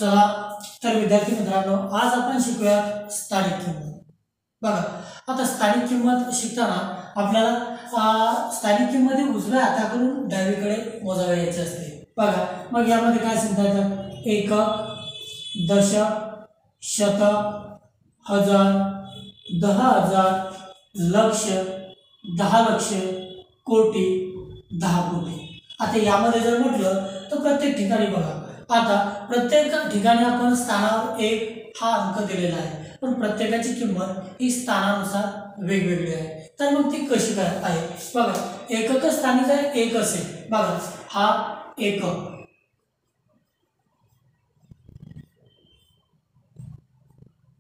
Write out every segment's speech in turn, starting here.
चला तर विद्यार्थी मित्रांनो, आज आपण शिकूया स्थानिक किंमत. बघा, आता स्थानिक किंमत शिकताना आपल्याला स्थानिक किंमत ही उजव्या हाताकडून डावीकडे मोजावी यायची असते. बघा, मग यामध्ये काय सांगता येतात? एकक, दशक, शतक, हजार, 10,000, लक्ष, 10 लक्ष, कोटी, 10 कोटी. आता यामध्ये जर म्हटलं तर प्रत्येक ठिकाणी बघा, आता प्रत्येक ठिकाणी आपण स्थानावर 1 हा अंक दिलेला आहे, पण प्रत्येकाची किंमत ही स्थानानुसार वेगवेगळी आहे. तर मग ती कशी काय आहे? बघा, एकक स्थानी जर 1 असेल, बघा हा एकक,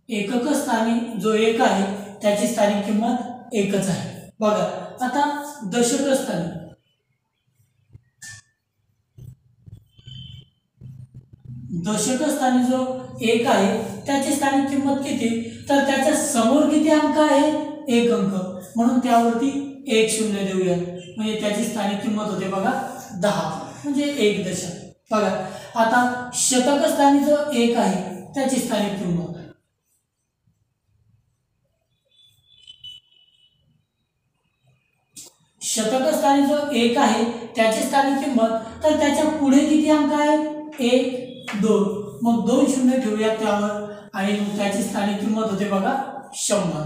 एकक स्थानी जो 1 आहे त्याची स्थानिक किंमत 1च आहे. बघा, आता दशक स्थानी, दशक स्थानी जो 1 आहे त्याची स्थानिक किंमत किती? तर त्याच्या समोर किती अंक आहे? 1 अंक, म्हणून त्यावरती 1 शून्य देऊया, म्हणजे त्याची स्थानिक किंमत होते बघा 10, म्हणजे 1 दशक. बघा, आता शतक स्थानी जो 1 आहे त्याची स्थानिक किंमत, शतक स्थानी जो 1 आहे त्याची स्थानिक किंमत, तर त्याच्या पुढे किती अंक आहे? 1 2, मग 2 शून्य ठेवूया त्यावर, आणि मग त्याची स्थानिक किंमत होते बघा 100.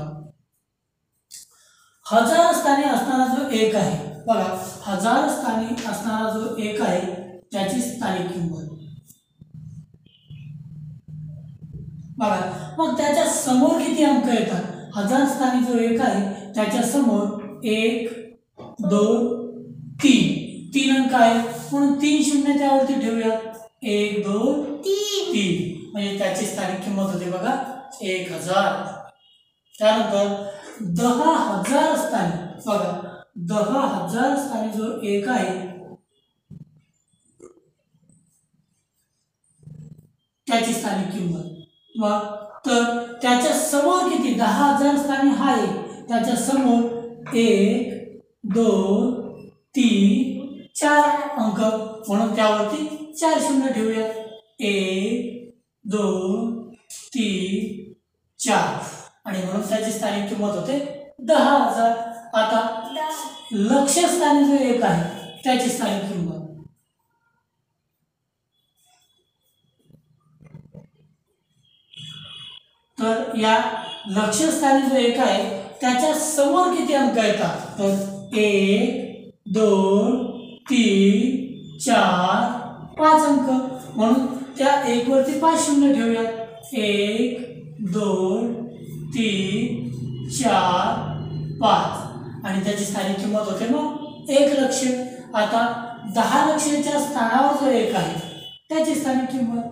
हजार स्थानी असणारा जो 1 आहे, बघा हजार स्थानी असणारा जो 1 आहे त्याची स्थानिक किंमत, बघा मग त्याच्या समोर किती अंक येतात? हजार स्थानी जो 1 आहे त्याच्या समोर 1 2 3 अंक आहे, म्हणून 3 शून्य त्यावरती ठेवूया, 1 2 3, म्हणजे त्याची स्थानिक किंमत होते बघा 1000. त्यानंतर 10,000 स्थानी, बघा 10,000 स्थानी जो 1 आहे त्याची स्थानिक किंमत, मग तर त्याच्या समोर किती? 10,000 स्थानी हा 1, त्याच्या समोर 1 2 3 4 अंक, म्हणून त्यावरती 4 शून्य ठेवूया, 1 2 3 4, आणि म्हणून त्याची स्थानिक किंमत होते 10,000. आता लक्ष स्थानी जो 1 आहे त्याची स्थानिक किंमत, तर या लक्ष स्थानी जो 1 आहे त्याच्या समोर किती अंक येतात? तर 1 2 3 4 5 अंक, म्हणून त्या 1 वरती 5 शून्य ठेवूया, 1 2 3 4 5, आणि त्याची स्थानिक किंमत होते मग 1 लक्ष. आता 10 लक्षाच्या स्थानावर जो 1 आहे त्याची स्थानिक किंमत,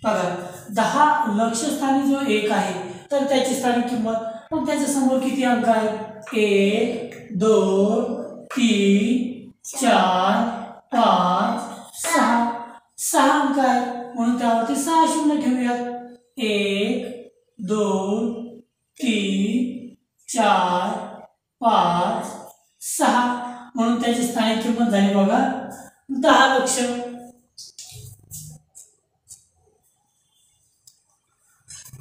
बघा 10 लक्ष स्थानी जो 1 आहे तर त्याची स्थानिक किंमत, मग त्याच्या समोर किती अंक आहेत? 1 2 3 4 5 6 अंक आहेत, म्हणून त्यावरती 6 शून्य ठेवूयात, 1 2 3 4 5 6, म्हणून त्याची स्थानिक किंमत झाली बघा 10 लक्ष.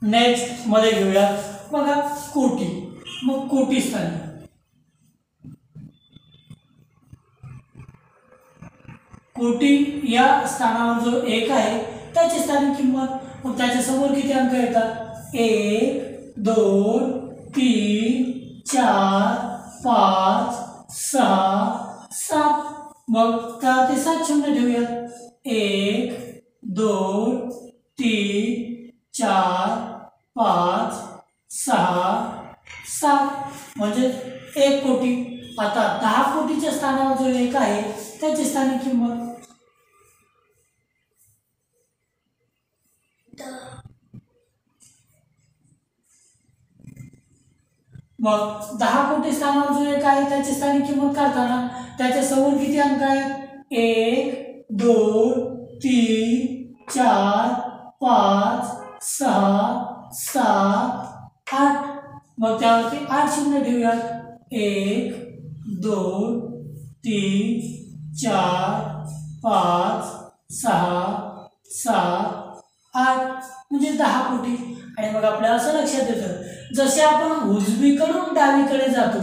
नेक्स्ट मध्ये घेऊया बघा कोटी. मग कोटी स्थानी, कोटी या स्थानावर जो 1 आहे त्याची स्थानिक किंमत, मग त्याच्या समोर किती अंक येतात? 1 2 3 4 5 6 7, मग त्यावरती 7 शून्य ठेवूयात, 1 2 3 4 5 6 7, म्हणजे 1 कोटी. आता 10 कोटीच्या स्थानावर जो 1 आहे त्याची स्थानिक किंमत, मग 10 कोटी स्थानावर जो 1 आहे त्याची स्थानिक किंमत काढताना त्याच्या समोर किती अंक आहेत? 1 2 3 4 5 6 7 8, मग त्यावरती 8 शून्य ठेवूयात, 1 2 3 4 5 6 7 8 म्हणजे 10 कोटी। आणि मग आपल्याला असं लक्षात येतं जसे आपण उजवीकडून डावीकडे जातो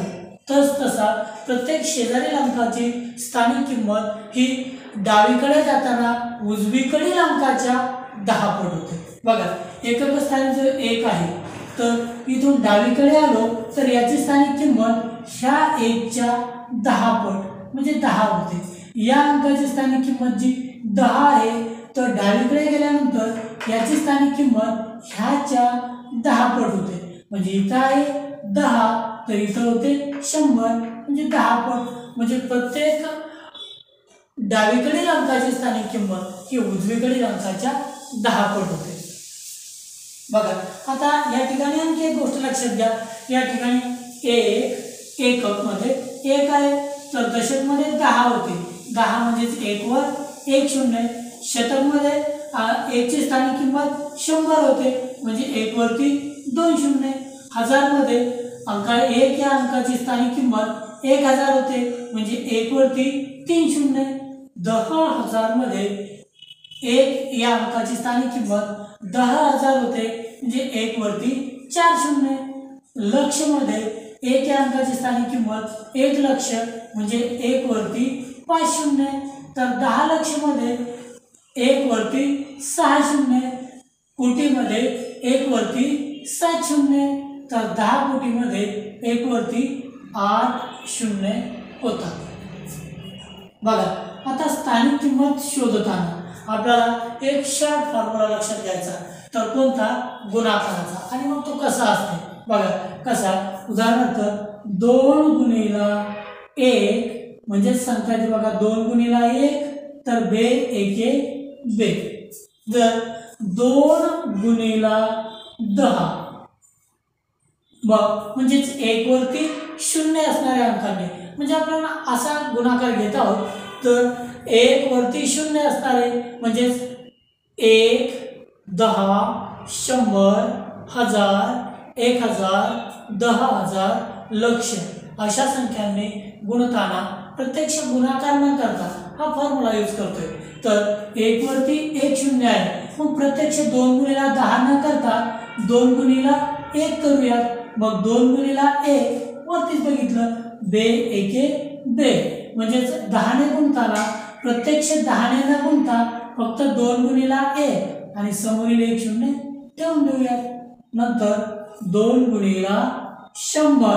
तसा प्रत्येक शेजारील अंकाची स्थानिक किंमत ही डावीकडे जाताना उजवीकडील अंकाच्या 10 पट होते। बघा एकक स्थानिक जर 1 आहे तर इथून डावीकडे आलो तर याची स्थानिक किंमत ह्या 1च्या 10 पट म्हणजे 10 होते। या अंकाची स्थानिक किंमत जी 10 आहे तर डावीकडे गेल्यानंतर याची स्थानिक किंमत ह्याच्या 10 पट होते म्हणजे इथं आहे 10 तर इथं होते 100 म्हणजे 10 पट। म्हणजे प्रत्येक डावीकडील अंकाची स्थानिक किंमत ही उजवीकडील अंकाच्या 10 पट होते। बघा आता या ठिकाणी आणखी एक गोष्ट लक्षात घ्या, या ठिकाणी एकक मध्ये 1 आहे तर दशक मध्ये 10 होते, 10 म्हणजेच 1 वर 1 शून्य, शतक मध्ये 1 ची स्थानिक किंमत 100 होते म्हणजे 1 वरती 2 शून्य, हजार मध्ये अंका 1 या अंकाची स्थानिक किंमत 1000 होते म्हणजे 1 वरती 3 शून्य, 10,000 मध्ये 1 या अंकाची स्थानिक किंमत 10,000 होते म्हणजे 1 वरती 4 शून्य, लक्ष मध्ये 1 या अंकाची स्थानिक किंमत 1 लक्ष म्हणजे 1 वरती 5 शून्य, तर 10 लक्ष मध्ये 1 वरती 6 शून्य, कोटी मध्ये 1 वरती 7 शून्य, तर 10 कोटी मध्ये 1 वरती 8 शून्य होतात। बघा आता स्थानिक किंमत शोधताना आपल्याला एक शॉर्ट फॉर्म्युला लक्षात घ्यायचा तर कोणता, गुणाकाराचा। आणि मग तो कसा असते बघा कसा, उदाहरणार्थ 2 गुणिला 1 म्हणजे संख्या ती बघा 2 गुणिला 1 तर बे एके बे, जर 2 गुणिला 10 बघ म्हणजेच 1 वरती 0 असणाऱ्या अंकाने म्हणजे आपण असा गुणाकार घेत आहोत तर 1 वरती 0 असणारे म्हणजेच 1 10 100 1000 1000 10,000 लक्ष अशा संख्यांनी गुणताना प्रत्यक्ष गुणाकार न करता हा फॉर्म्युला यूज करतोय। तर 1 वरती 1 शून्य आहे मग प्रत्यक्ष 2 गुणिला 10 न करता 2 गुणिला 1 करूयात, मग 2 गुणिला 1 वरतीच बघितलं बे एके बे म्हणजेच 10 ने गुणताना प्रत्यक्ष 10 ने न गुणता फक्त 2 गुणिला 1 आणि समोरील 1 शून्य ठेवून देऊयात, नंतर 2 गुणिला 100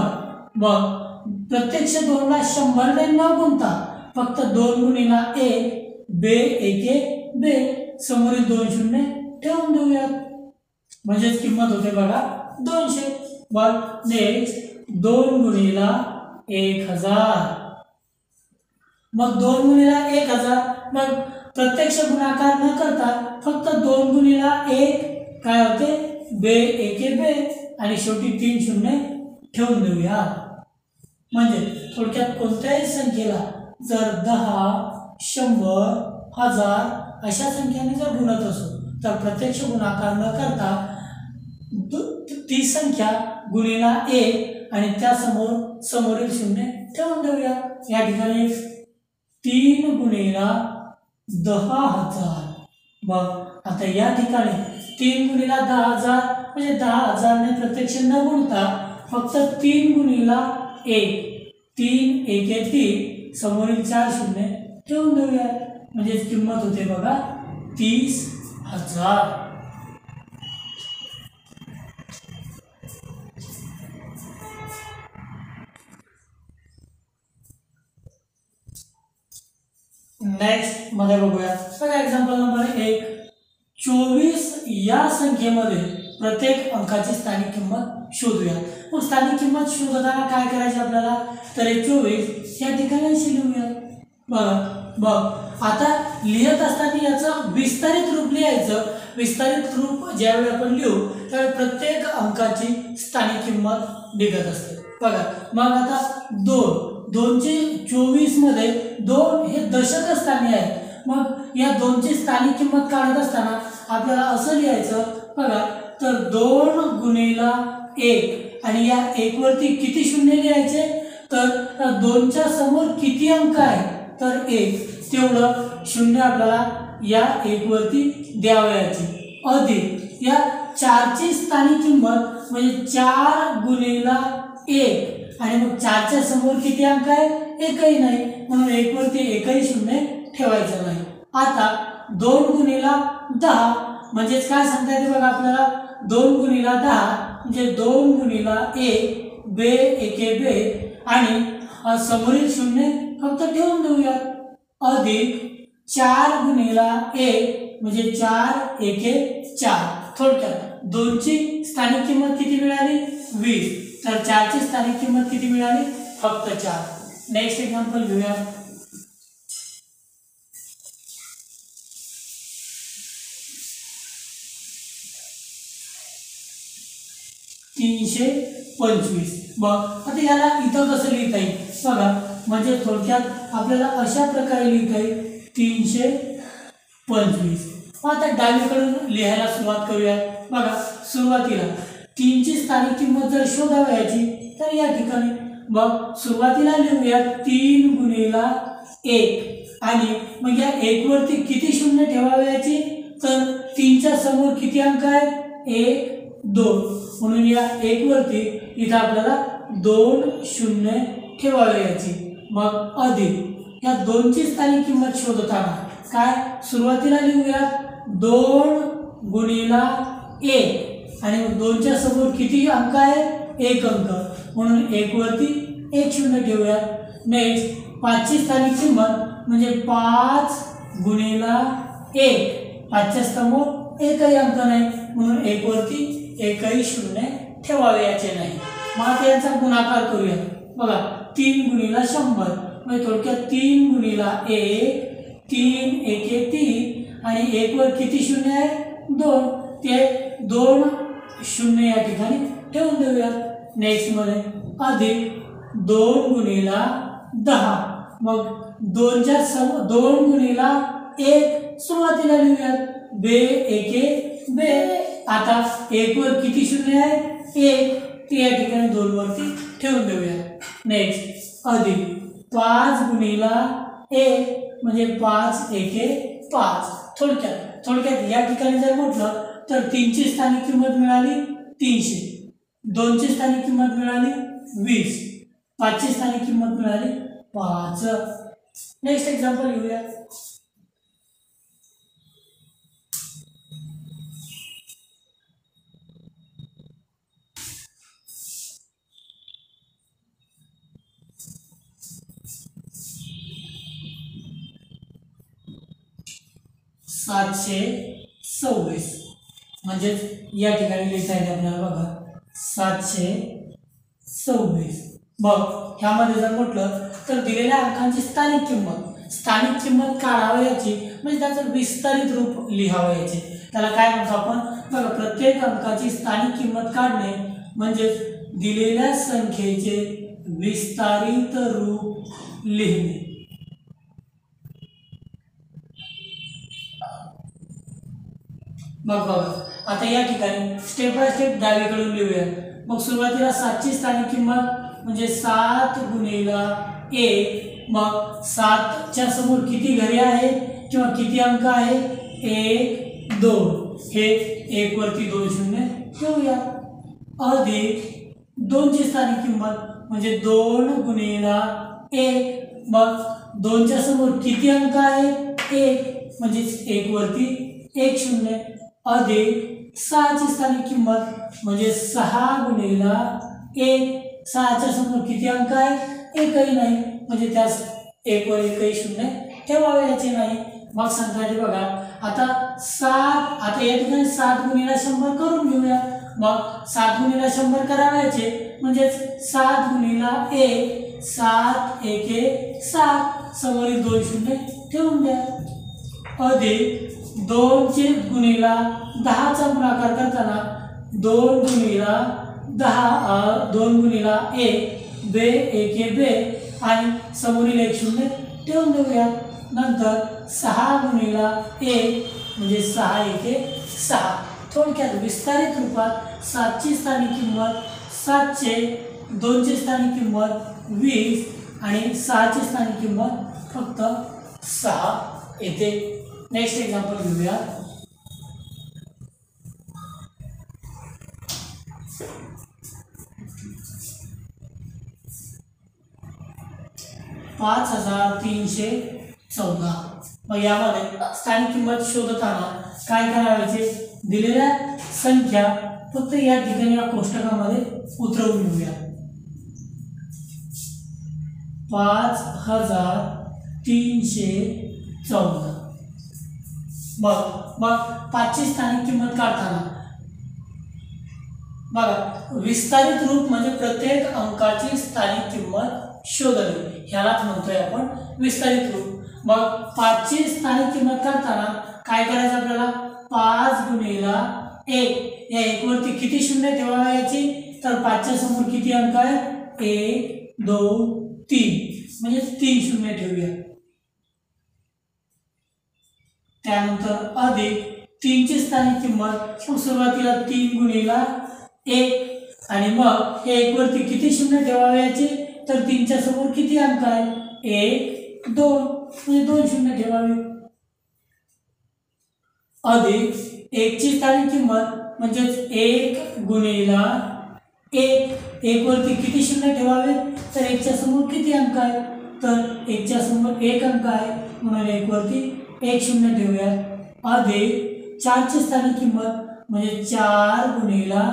मग प्रत्यक्ष 2 ला 100 ने न गुणता फक्त 2 गुणिला 1 बे एके बे समोरील 2 शून्य ठेवून देऊयात म्हणजेच किंमत होते बघा 200। मग नेक्स्ट 2 गुणिला 1000 मग 2 गुणिला 1000 मग प्रत्यक्ष गुणाकार न करता फक्त 2 गुणिला 1 काय होते बे एके बे आणि शेवटी 3 शून्य ठेवून देऊया। म्हणजे थोडक्यात कोणत्याही संख्येला जर 10 100 1000 अशा संख्यांनी जर गुणत असो तर प्रत्यक्ष गुणाकार न करता ती संख्या गुणिला 1 आणि त्या समोरील शून्य ठेवून देऊया। या ठिकाणी 3 गुणिला 10,000 मग आता या ठिकाणी 3 गुणिला 10,000 म्हणजे 10,000 ने प्रत्यक्ष न गुणता फक्त 3 गुणिला 1 3 एके 3 समोरील 4 शून्य ठेवून देऊया म्हणजे किंमत होते बघा 30,000। नेक्स्ट मध्ये बघूया बघा एक्झाम्पल नंबर 1, 24 या संख्येमध्ये प्रत्येक अंकाची स्थानिक किंमत शोधूया। मग स्थानिक किंमत शोधताना काय करायचे आपल्याला तर 24 या ठिकाणी अशी लिहूया। बघ आता लिहित असताना याचं विस्तारित रूप लिहायचं। विस्तारित रूप ज्यावेळी आपण लिहू त्यावेळी प्रत्येक अंकाची स्थानिक किंमत निघत असते बघा। मग आता 2 चे 24 मध्ये 2 हे दशक स्थानी आहे, मग या 2 ची स्थानिक किंमत काढत असताना आपल्याला असं लिहायचं बघा तर 2 गुणिला 1 आणि या 1 वरती किती शून्य लिहायचे तर 2च्या समोर किती अंक आहे तर 1, तेवढं शून्य आपल्याला या 1 वरती द्यावयाचे, अधिक या 4ची स्थानिक किंमत म्हणजे 4 गुणिला 1 आणि मग 4च्या समोर किती अंक आहे एकही नाही म्हणून 1 वरती एकही शून्य ठेवायचं नाही। आता 2 गुणिला 10 म्हणजेच काय सांगता येते बघा आपल्याला 2 गुणिला 10 म्हणजे 2 गुणिला 1 बे एके बे आणि समोरील शून्य फक्त ठेवून देऊया, अधिक 4 गुणिला 1 म्हणजे 4 एके 4। थोडक्यात 2 ची स्थानिक किंमत किती मिळाली 20, तर 4 ची स्थानिक किंमत किती मिळाली फक्त 4। नेक्स्ट एक्झाम्पल घेऊया। 325 बघ आता याला इथं कसं लिहिता येईल बघा, म्हणजे थोडक्यात आपल्याला अशा प्रकारे लिहिता येईल 325। आता डावीकडून लिहायला सुरुवात करूया। बघा सुरुवातीला 3 ची स्थानिक किंमत जर शोधावयाची तर या ठिकाणी मग सुरुवातीला लिहूया 3 गुणिला 1 आणि मग या 1 वरती किती शून्य ठेवावयाची तर 3च्या समोर किती अंक आहेत 1 2 म्हणून या 1 वरती इथं आपल्याला 2 शून्य ठेवावयाची, मग अधिक या 2 ची स्थानिक किंमत शोधताना काय सुरुवातीला लिहूया 2 गुणिला 1 आणि मग 2च्या समोर किती अंक आहे 1 अंक म्हणून 1 वरती 1 शून्य ठेवूया। नेक्स्ट 5 ची स्थानिक किंमत म्हणजे 5 गुणिला 1, 5च्या समोर एकही अंक नाही म्हणून 1 वरती एकही शून्य ठेवावयाचे नाही। मग आता यांचा गुणाकार करूया। बघा 3 गुणिला 100 म्हणजे थोडक्यात 3 गुणिला 1 3 एके 3 आणि 1 वर किती शून्य आहे 2, ते 2 शून्य या ठिकाणी ठेवून देऊया। नेक्स्ट मध्ये अधिक 2 गुणिला 10 मग 2 गुणिला 1 सुरुवातीला लिहूया बे एके बे, आता 1 वर किती शून्य आहे 1, ते या ठिकाणी 2 वरती ठेवून देऊया। नेक्स्ट अधिक 5 गुणिला 1 म्हणजे 5 एके 5। थोडक्यात या ठिकाणी जर म्हटलं तर 3 ची स्थानिक किंमत मिळाली 300, 2 ची स्थानिक किंमत मिळाली 20, 5 ची स्थानिक किंमत मिळाली 5। नेक्स्ट एक्झाम्पल घेऊया। 726 म्हणजे या ठिकाणी लिहिता येईल आपल्याला बघा 726। बघ ह्यामध्ये जर म्हटलं तर दिलेल्या अंकांची स्थानिक किंमत काढावयाची म्हणजे त्याचं विस्तारित रूप लिहावयाचे, त्याला काय म्हणतो आपण बघा प्रत्येक अंकाची स्थानिक किंमत काढणे म्हणजे दिलेल्या संख्येचे विस्तारित रूप लिहिणे। मग बघा आता या ठिकाणी स्टेप बाय स्टेप डावीकडून लिहूया। मग सुरुवातीला 7 ची स्थानिक किंमत म्हणजे 7 गुणिला 1, मग 7 च्या समोर किती घरे आहेत किंवा किती अंक आहे 1 2, हे 1 वरती 2 शून्य ठेवूया, अधिक 2 ची स्थानिक किंमत म्हणजे 2 गुणिला 1, मग 2 च्या समोर किती अंक आहे 1 म्हणजे 1 वरती 1 शून्य, अधिक 6 ची स्थानिक किंमत म्हणजे 6 गुणिला 1, 6 च्या समोर किती अंक आहे एकही नाही म्हणजे त्यास 1 वर एकही शून्य ठेवावयाचे नाही। मग सांगता येते बघा आता 7, आता या ठिकाणी 7 गुणिला 100 करून घेऊया। मग 7 गुणिला 100 करावयाचे म्हणजे 7 गुणिला 1 7 एके 7, समोरील 2 शून्य ठेवून द्या, अधिक 2 चे गुणिला 10 चा गुणाकार करताना 2 गुणिला 10 2 गुणिला 1 बे एके बे आणि समोरील 1 शून्य ठेवून देऊया। नंतर 6 गुणिला 1 म्हणजे 6 एके 6। थोडक्यात विस्तारित रूपात 7 ची स्थानिक किंमत 700 2ची स्थानिक किंमत 20 आणि 6ची स्थानिक किंमत फक्त 6 येते. नेक्स्ट एक्झाम्पल घेऊया. 5314. मग यामध्ये स्थानिक किंमत शोधताना काय करायचे, दिलेल्या संख्या फक्त या ठिकाणी या कोष्टकामध्ये उतरवून घेऊया. 5314. मग 5ची स्थानिक किंमत काढताना बघा, विस्तारित रूप म्हणजे प्रत्येक अंकाची स्थानिक किंमत शोधणे, ह्यालाच म्हणतोय आपण विस्तारित रूप. मग 5ची स्थानिक किंमत काढताना काय करायचं आपल्याला, 5 गुणिला 1, या 1 वरती किती शून्य ठेवायची, तर 5च्या समोर किती अंक आहे, 1 2 3, म्हणजे 3 शून्य ठेवूया. त्यानंतर अधिक 3ची स्थानिक किंमत, सुरुवातीला 3 गुणिला 1 आणि मग हे 1 वरती किती शून्य ठेवायचे, तर 3च्या समोर किती अंक आहे, 1 2, म्हणजे 2 शून्य ठेवावे. अधिक 1ची स्थानिक किंमत म्हणजेच 1 गुणिला 1 वरती किती शून्य ठेवावे, तर 1च्या समोर किती अंक आहे, तर 1च्या समोर 1 अंक आहे, म्हणून 1 वरती 1 शून्य ठेवूया. अधिक 4ची स्थानिक किंमत म्हणजे 4 गुणिला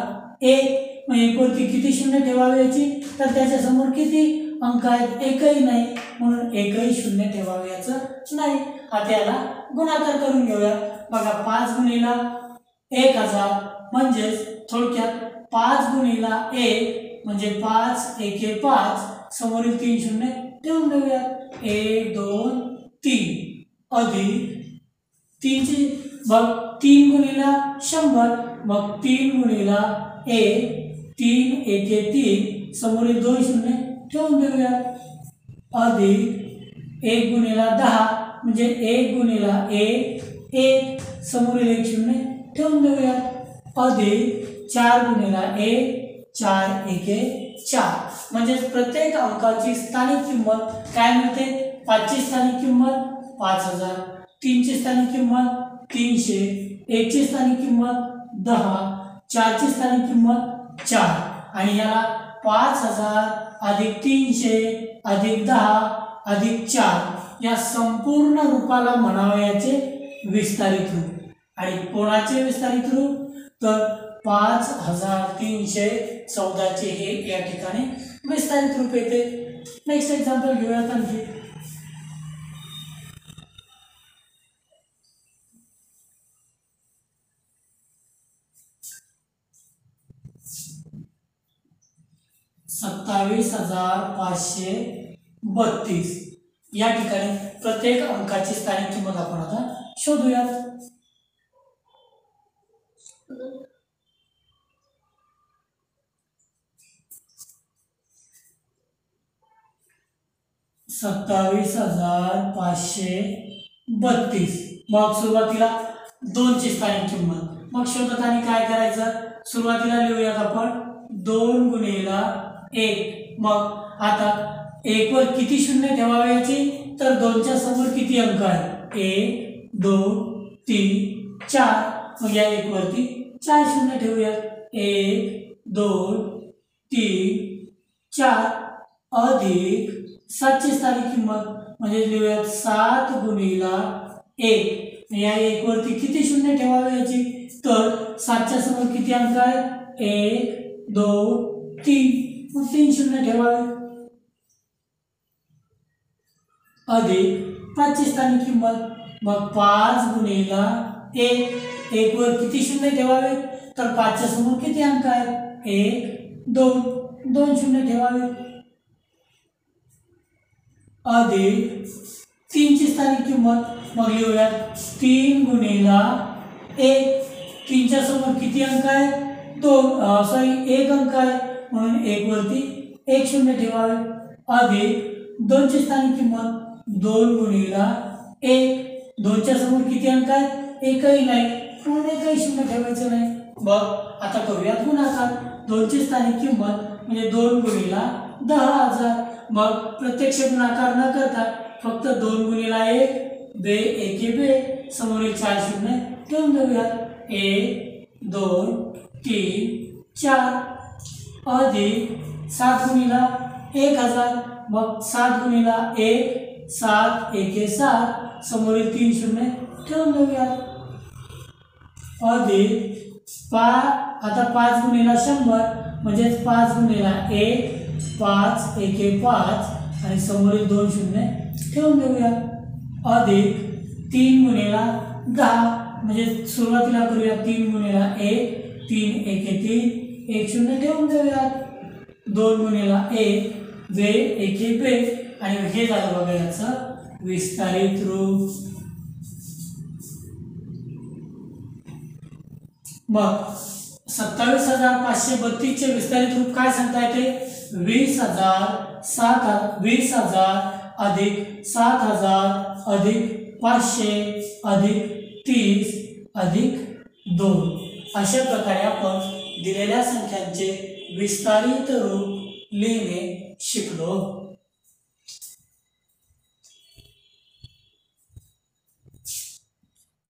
1, मग 1 वरती किती शून्य ठेवायची, तर त्याच्या समोर किती अंक आहेत, एकही नाही, म्हणून एकही शून्य ठेवायचं नाही. आता याला गुणाकार करून घेऊया. बघा, 5 गुणिला 1000 म्हणजेच थोडक्यात 5 गुणिला 1 म्हणजे 5 1 5, समोरील 3 शून्य ठेवून घेऊया. 1 2 3 अधिक 3ची मग 3 गुणिला 100, मग 3 गुणिला 1 3 1 3, समोरील 2 शून्य ठेवून देऊया. अधिक 1 गुणिला 10 म्हणजे 1 गुणिला 1 1, समोरील 1 शून्य ठेवून देऊया. अधिक 4 गुणिला 1 4 1 4, म्हणजे प्रत्येक अंकाची स्थानिक किंमत काय मिळते, 5ची स्थानिक किंमत 5000, 3ची स्थानिक किंमत 300, 1ची स्थानिक किंमत 10, 4ची स्थानिक किंमत 4 आणि याला 5000 अधिक 300 अधिक 10 अधिक 4 या संपूर्ण रूपाला म्हणावयाचे विस्तारित रूप. आणि कोणाचे विस्तारित रूप, तर 5314 हे या ठिकाणी विस्तारित रूप येते. नेक्स्ट एक्झाम्पल घेऊयात आणखी. $27,532 या ठिकाणी प्रत्येक अंकाची स्थानिक किंमत आपण आता शोधूयात. $27,532. मग सुरुवातीला 2ची स्थानिक किंमत, मग शोधताना काय करायचं, सुरुवातीला लिहूयात आपण 2 गुणिला 1. मग आता 1 वर किती शून्य ठेवायची, तर 2च्या समोर किती अंक आहे, 1 2 3 4, मग या 1 वरती 4 शून्य ठेवूयात. 1 2 3 4 अधिक 7ची स्थानिक किंमत म्हणजे लिहूयात 7 गुणिला 1. या 1 वरती किती शून्य ठेवायची, तर 7च्या समोर किती अंक आहेत, 1 2 3, मग 3 शून्य ठेवावे. अधिक 5ची स्थानिक किंमत, मग 5 गुणिला 1 वर किती शून्य ठेवावे, तर 5च्या समोर किती अंक आहेत, 1 2 शून्य ठेवावे. अधिक 3ची स्थानिक किंमत, मग लिहूयात 3 गुणिला 1. 3च्या समोर किती अंक आहे, 1 अंक आहे, म्हणून 1 वरती 1 शून्य ठेवावे. अधिक 2ची स्थानिक किंमत 2 गुणिला 1. 2च्या समोर किती अंक आहेत, एकही नाही, म्हणून एकही शून्य ठेवायचं नाही. मग आता करूयात गुणाकार. 2ची स्थानिक किंमत म्हणजे 2 गुणिला 10,000. मग प्रत्यक्ष गुणाकार न करता फक्त 2 गुणिला 1 बे एके बे समोरील 4 शून्य ठेवून देऊया. 1 2 3 4 अधिक 7 गुणिला 1000. मग 7 गुणिला 1 7 एके 7 समोरील 3 शून्य ठेवून देऊया. अधिक आता 5 गुणिला 100 म्हणजे 5 गुणिला 1 5 एके 5 आणि समोरील 2 शून्य ठेवून देऊया. अधिक 3 गुणिला 10 म्हणजे सुरुवातीला करूया 3 गुणिला 1 3 एके 3 1 शून्य ठेवून देऊया. 2 गुणिला 1 बे एके बे आणि हे झालं बघा याचं विस्तारित रूप. मग 27,532 चे विस्तारित रूप काय सांगता येते? 20,000 अधिक 7,000 अधिक 500 अधिक 30 अधिक 2 अशा प्रकारे आपण दिलेल्या संख्यांचे विस्तारित रूप लिहिणे शिकलो.